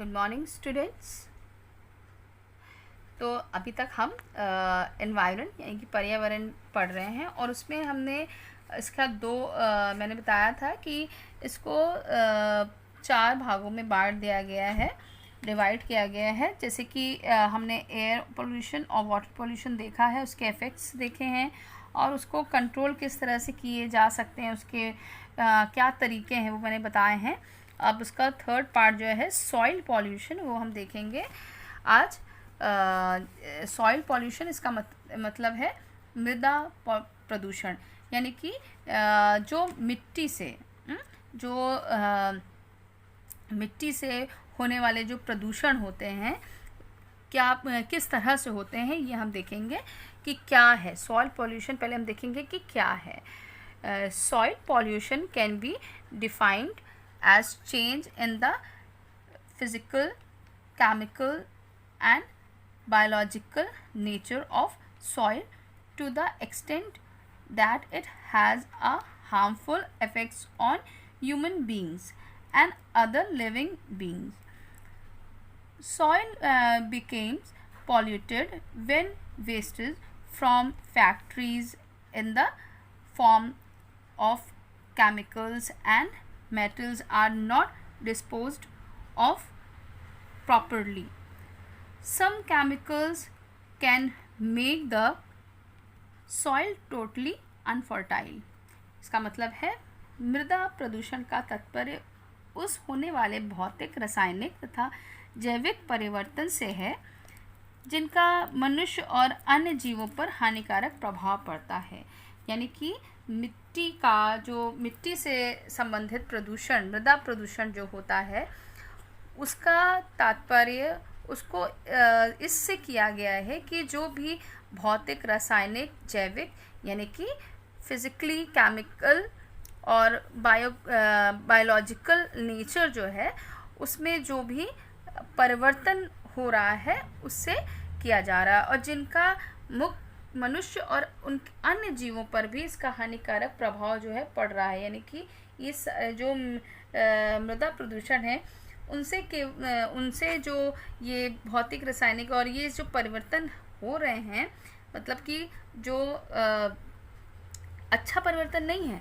Good morning students. तो अभी तक हम एनवायरनमेंट यानी कि पर्यावरण पढ़ रहे हैं और उसमें हमने इसका मैंने बताया था कि इसको 4 भागों में बांट दिया गया है, डिवाइड किया गया है। जैसे कि हमने एयर पोल्यूशन और वाटर पोल्यूशन देखा है, उसके इफ़ेक्ट्स देखे हैं और उसको कंट्रोल किस तरह से किए जा सकते हैं, उसके क्या तरीके हैं वो मैंने बताए हैं। अब उसका थर्ड पार्ट जो है सॉइल पॉल्यूशन, वो हम देखेंगे आज। सॉइल पॉल्यूशन इसका मतलब है मृदा प्रदूषण, यानी कि जो मिट्टी से मिट्टी से होने वाले जो प्रदूषण होते हैं, किस तरह से होते हैं, ये हम देखेंगे कि क्या है सॉइल पॉल्यूशन। पहले हम देखेंगे कि क्या है। Soil pollution can be defined as change in the physical, chemical and biological nature of soil to the extent that it has a harmful effects on human beings and other living beings. Soil becomes polluted when wastes from factories in the form of chemicals and metals are not disposed of properly. Some chemicals can make the soil totally unfertile. इसका मतलब है मृदा प्रदूषण का तात्पर्य उस होने वाले भौतिक, रासायनिक तथा जैविक परिवर्तन से है जिनका मनुष्य और अन्य जीवों पर हानिकारक प्रभाव पड़ता है। यानी कि मिट्टी से संबंधित प्रदूषण, मृदा प्रदूषण जो होता है, उसका तात्पर्य उसको इससे किया गया है कि जो भी भौतिक, रासायनिक, जैविक यानी कि फिजिकली, केमिकल और बायोलॉजिकल नेचर जो है, उसमें जो भी परिवर्तन हो रहा है उससे किया जा रहा है और जिनका मनुष्य और उन अन्य जीवों पर भी इसका हानिकारक प्रभाव जो है पड़ रहा है। यानी कि इस जो मृदा प्रदूषण है उनसे जो ये भौतिक, रासायनिक और ये जो परिवर्तन हो रहे हैं, मतलब कि जो अच्छा परिवर्तन नहीं है,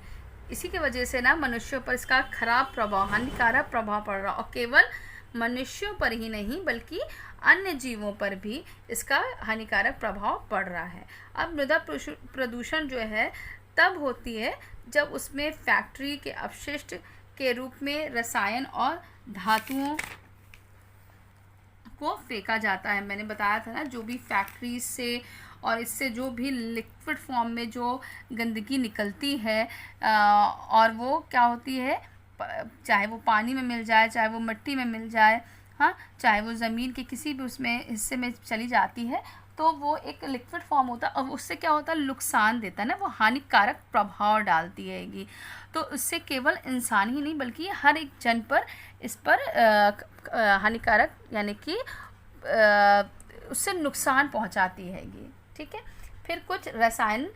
इसी की वजह से ना मनुष्यों पर इसका खराब प्रभाव, हानिकारक प्रभाव पड़ रहा है और केवल मनुष्यों पर ही नहीं बल्कि अन्य जीवों पर भी इसका हानिकारक प्रभाव पड़ रहा है। अब मृदा प्रदूषण जो है तब होती है जब उसमें फैक्ट्री के अपशिष्ट के रूप में रसायन और धातुओं को फेंका जाता है। मैंने बताया था ना, जो भी फैक्ट्री से और इससे जो भी लिक्विड फॉर्म में जो गंदगी निकलती है और वो क्या होती है, चाहे वो पानी में मिल जाए, चाहे वो मिट्टी में मिल जाए, हाँ, चाहे वो ज़मीन के किसी भी उसमें हिस्से में चली जाती है, तो वो एक लिक्विड फॉर्म होता है और उससे क्या होता है, नुकसान देता है ना, वो हानिकारक प्रभाव डालती हैगी। तो उससे केवल इंसान ही नहीं बल्कि हर एक जन पर इस पर हानिकारक यानी कि उससे नुकसान पहुंचाती हैगी। ठीक है। फिर कुछ रसायन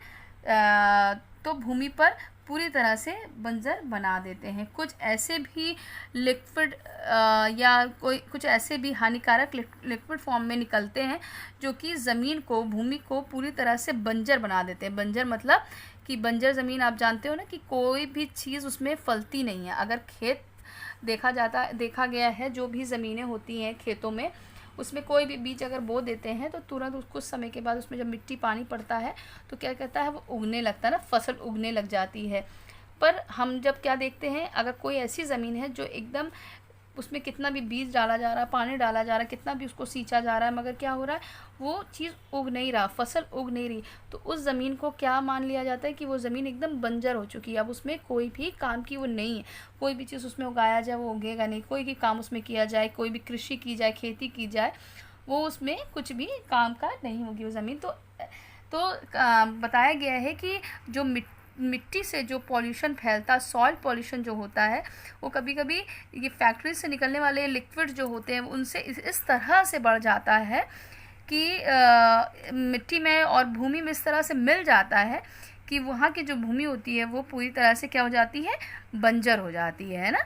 तो भूमि पर पूरी तरह से बंजर बना देते हैं। कुछ ऐसे भी लिक्विड या कुछ ऐसे भी हानिकारक लिक्विड फॉर्म में निकलते हैं जो कि ज़मीन को, भूमि को पूरी तरह से बंजर बना देते हैं। बंजर मतलब कि बंजर ज़मीन आप जानते हो ना कि कोई भी चीज़ उसमें फलती नहीं है। अगर खेत देखा गया है, जो भी ज़मीनें होती हैं खेतों में, उसमें कोई भी बीज अगर बो देते हैं तो तुरंत कुछ समय के बाद उसमें जब मिट्टी, पानी पड़ता है तो क्या कहता है, वो उगने लगता है ना, फसल उगने लग जाती है। पर हम जब क्या देखते हैं, अगर कोई ऐसी ज़मीन है जो एकदम उसमें कितना भी बीज डाला जा रहा है, पानी डाला जा रहा है, कितना भी उसको सींचा जा रहा है, मगर क्या हो रहा है, वो चीज़ उग नहीं रहा, फसल उग नहीं रही, तो उस ज़मीन को क्या मान लिया जाता है कि वो ज़मीन एकदम बंजर हो चुकी है। अब उसमें कोई भी काम की वो नहीं है, कोई भी चीज़ उसमें उगाया जाए वो उगेगा नहीं, कोई भी काम उसमें किया जाए, कोई भी कृषि की जाए, खेती की जाए, वो उसमें कुछ भी काम का नहीं होगी वो ज़मीन। तो बताया गया है कि जो मिट्टी से जो पॉल्यूशन फैलता, सॉइल पॉल्यूशन जो होता है, वो कभी कभी ये फैक्ट्री से निकलने वाले लिक्विड जो होते हैं उनसे इस तरह से बढ़ जाता है कि मिट्टी में और भूमि में इस तरह से मिल जाता है कि वहाँ की जो भूमि होती है वो पूरी तरह से क्या हो जाती है, बंजर हो जाती है ना।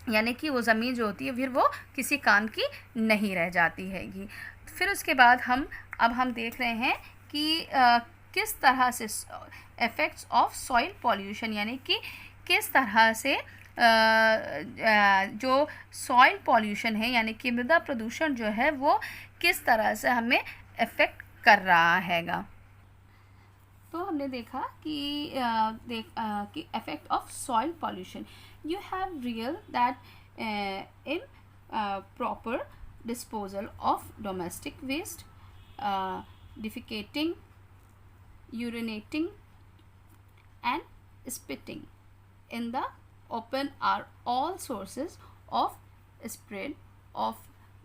यानी कि वो ज़मीन जो होती है फिर वो किसी काम की नहीं रह जाती हैगी। फिर उसके बाद अब हम देख रहे हैं कि किस तरह से इफ़ेक्ट्स ऑफ सॉइल पॉल्यूशन, यानी कि किस तरह से जो सॉइल पॉल्यूशन है यानी कि मृदा प्रदूषण जो है वो किस तरह से हमें इफ़ेक्ट कर रहा हैगा। तो हमने देखा कि कि effect of soil pollution, you have real that in proper disposal of domestic waste, defecating, urinating and spitting in the open are all sources of spread of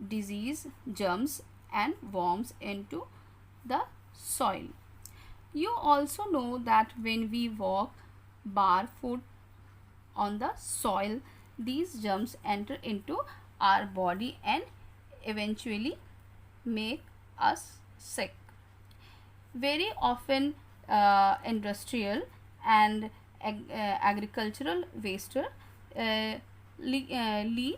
disease, germs and worms into the soil. You also know that when we walk barefoot on the soil, these germs enter into our body and eventually make us sick. Very often industrial and agricultural waste leave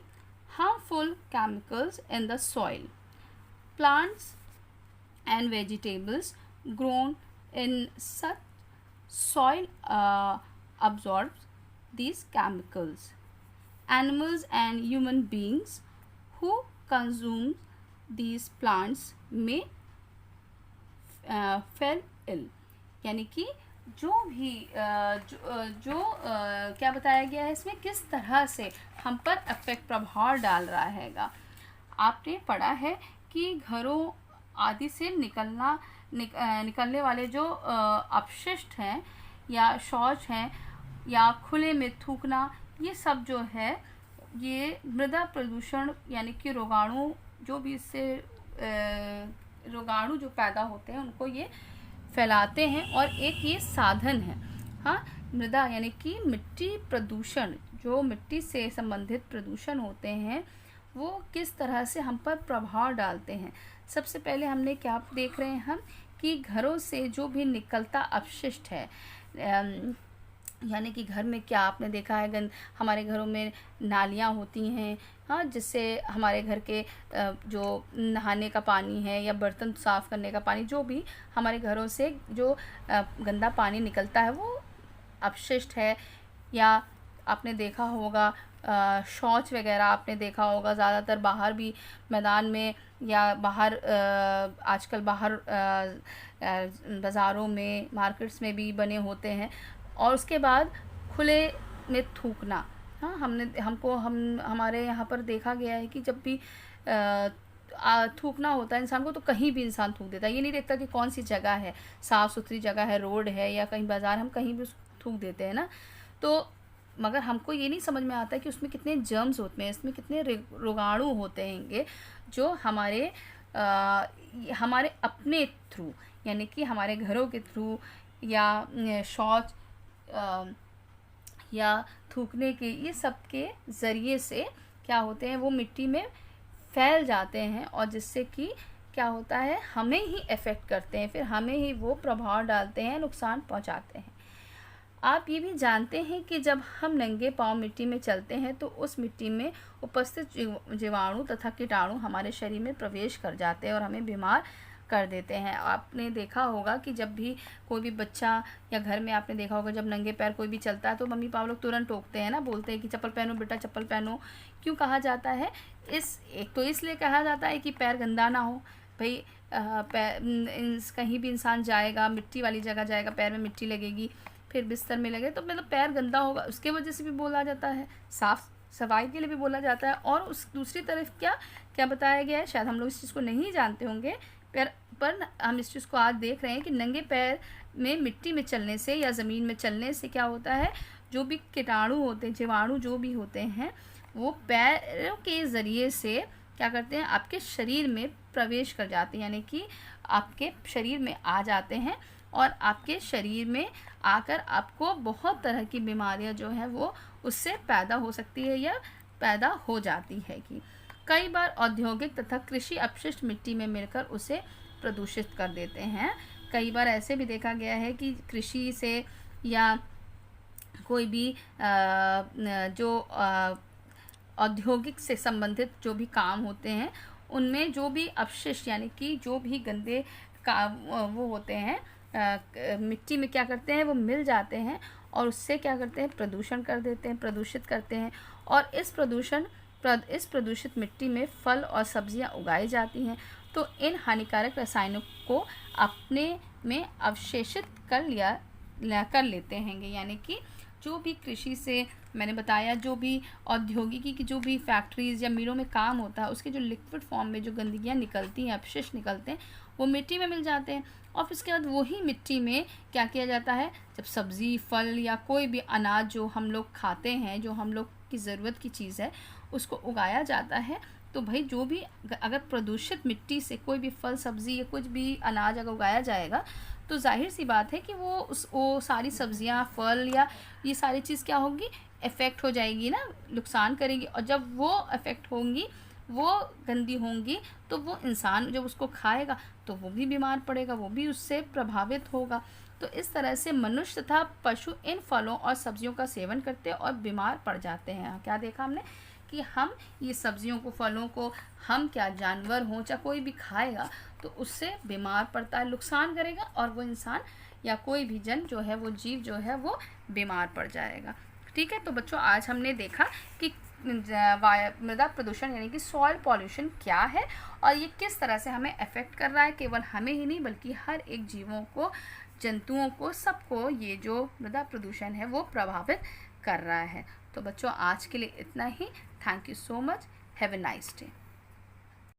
harmful chemicals in the soil. Plants and vegetables grown in such soil absorb these chemicals. Animals and human beings who consume these plants may fall ill. यानी कि जो भी क्या बताया गया है इसमें, किस तरह से हम पर अफेक्ट प्रभाव डाल रहा हैगा। आपने पढ़ा है कि घरों आदि से निकलने वाले जो अपशिष्ट हैं या शौच हैं या खुले में थूकना, ये सब जो है ये मृदा प्रदूषण यानी कि रोगाणु जो भी इससे रोगाणु जो पैदा होते हैं उनको ये फैलाते हैं और एक ये साधन है। हाँ, मृदा यानी कि मिट्टी प्रदूषण, जो मिट्टी से संबंधित प्रदूषण होते हैं वो किस तरह से हम पर प्रभाव डालते हैं। सबसे पहले हमने क्या देख रहे हैं हम कि घरों से जो भी निकलता अपशिष्ट है, यानी कि घर में क्या आपने देखा है हमारे घरों में नालियाँ होती हैं, हाँ, जिससे हमारे घर के जो नहाने का पानी है या बर्तन साफ़ करने का पानी, जो भी हमारे घरों से जो गंदा पानी निकलता है वो अपशिष्ट है। या आपने देखा होगा शौच वगैरह आपने देखा होगा ज़्यादातर बाहर भी मैदान में या बाहर आजकल बाहर बाज़ारों में मार्केट्स में भी बने होते हैं। और उसके बाद खुले में थूकना, हाँ, हमारे यहाँ पर देखा गया है कि जब भी थूकना होता है इंसान को तो कहीं भी इंसान थूक देता है। ये नहीं देखता कि कौन सी जगह है, साफ़ सुथरी जगह है, रोड है या कहीं बाज़ार, हम कहीं भी थूक देते हैं ना। तो मगर हमको ये नहीं समझ में आता है कि उसमें कितने जर्म्स होते हैं, इसमें कितने रोगाणु होते हैंगे जो हमारे अपने थ्रू यानी कि हमारे घरों के थ्रू या शौच या थूकने के, ये सब के ज़रिए से क्या होते हैं वो मिट्टी में फैल जाते हैं और जिससे कि क्या होता है हमें ही इफ़ेक्ट करते हैं, फिर हमें ही वो प्रभाव डालते हैं, नुकसान पहुंचाते हैं। आप ये भी जानते हैं कि जब हम नंगे पांव मिट्टी में चलते हैं तो उस मिट्टी में उपस्थित जीवाणु तथा कीटाणु हमारे शरीर में प्रवेश कर जाते हैं और हमें बीमार कर देते हैं। आपने देखा होगा कि जब भी कोई भी बच्चा या घर में आपने देखा होगा जब नंगे पैर कोई भी चलता है तो मम्मी पापा लोग तुरंत टोकते हैं ना, बोलते हैं कि चप्पल पहनो बेटा, चप्पल पहनो। क्यों कहा जाता है? एक तो इसलिए कहा जाता है कि पैर गंदा ना हो। भाई कहीं भी इंसान जाएगा, मिट्टी वाली जगह जाएगा, पैर में मिट्टी लगेगी, फिर बिस्तर में लगे तो मतलब पैर गंदा होगा, उसके वजह से भी बोला जाता है, साफ़ सफाई के लिए भी बोला जाता है। और उस दूसरी तरफ क्या बताया गया है, शायद हम लोग इस चीज़ को नहीं जानते होंगे, पर हम इस चीज़ को आज देख रहे हैं कि नंगे पैर में मिट्टी में चलने से या ज़मीन में चलने से क्या होता है, जो भी कीटाणु होते हैं, जीवाणु जो भी होते हैं, वो पैरों के ज़रिए से क्या करते हैं, आपके शरीर में प्रवेश कर जाते हैं, यानी कि आपके शरीर में आ जाते हैं और आपके शरीर में आकर आपको बहुत तरह की बीमारियां जो हैं वो उससे पैदा हो सकती है या पैदा हो जाती है। कि कई बार औद्योगिक तथा कृषि अपशिष्ट मिट्टी में मिलकर उसे प्रदूषित कर देते हैं। कई बार ऐसे भी देखा गया है कि कृषि से या कोई भी जो औद्योगिक से संबंधित जो भी काम होते हैं उनमें जो भी अपशिष्ट यानी कि जो भी गंदे का वो होते हैं मिट्टी में क्या करते हैं वो मिल जाते हैं और उससे क्या करते हैं प्रदूषण कर देते हैं, प्रदूषित करते हैं। और इस प्रदूषित मिट्टी में फल और सब्जियां उगाई जाती हैं। तो इन हानिकारक रसायनों को अपने में अवशेषित कर लेते हैं। यानी कि जो भी कृषि से मैंने बताया जो भी औद्योगिकी की जो भी फैक्ट्रीज़ या मिलों में काम होता है उसके जो लिक्विड फॉर्म में जो गंदगियाँ निकलती हैं, अपशिष्ट निकलते हैं, वो मिट्टी में मिल जाते हैं। और फिर उसके बाद वही मिट्टी में क्या किया जाता है, जब सब्ज़ी फल या कोई भी अनाज जो हम लोग खाते हैं, जो हम लोग की ज़रूरत की चीज़ है, उसको उगाया जाता है। तो भाई जो भी अगर प्रदूषित मिट्टी से कोई भी फल सब्ज़ी या कुछ भी अनाज अगर उगाया जाएगा तो जाहिर सी बात है कि वो सारी सब्जियां फल या ये सारी चीज़ क्या होगी, इफ़ेक्ट हो जाएगी ना, नुकसान करेगी। और जब वो इफ़ेक्ट होंगी, वो गंदी होंगी, तो वो इंसान जब उसको खाएगा तो वो भी बीमार पड़ेगा, वो भी उससे प्रभावित होगा। तो इस तरह से मनुष्य तथा पशु इन फलों और सब्जियों का सेवन करते हैं और बीमार पड़ जाते हैं। क्या देखा हमने कि हम ये सब्जियों को फलों को हम क्या जानवर हों चाहे कोई भी खाएगा तो उससे बीमार पड़ता है, नुकसान करेगा और वो इंसान या कोई भी जन जो है वो जीव जो है वो बीमार पड़ जाएगा। ठीक है, तो बच्चों आज हमने देखा कि मृदा प्रदूषण यानी कि सॉइल पॉल्यूशन क्या है और ये किस तरह से हमें अफेक्ट कर रहा है, केवल हमें ही नहीं बल्कि हर एक जीवों को, जंतुओं को, सबको ये जो मृदा प्रदूषण है वो प्रभावित कर रहा है। तो बच्चों आज के लिए इतना ही। Thank you so much. Have a nice day.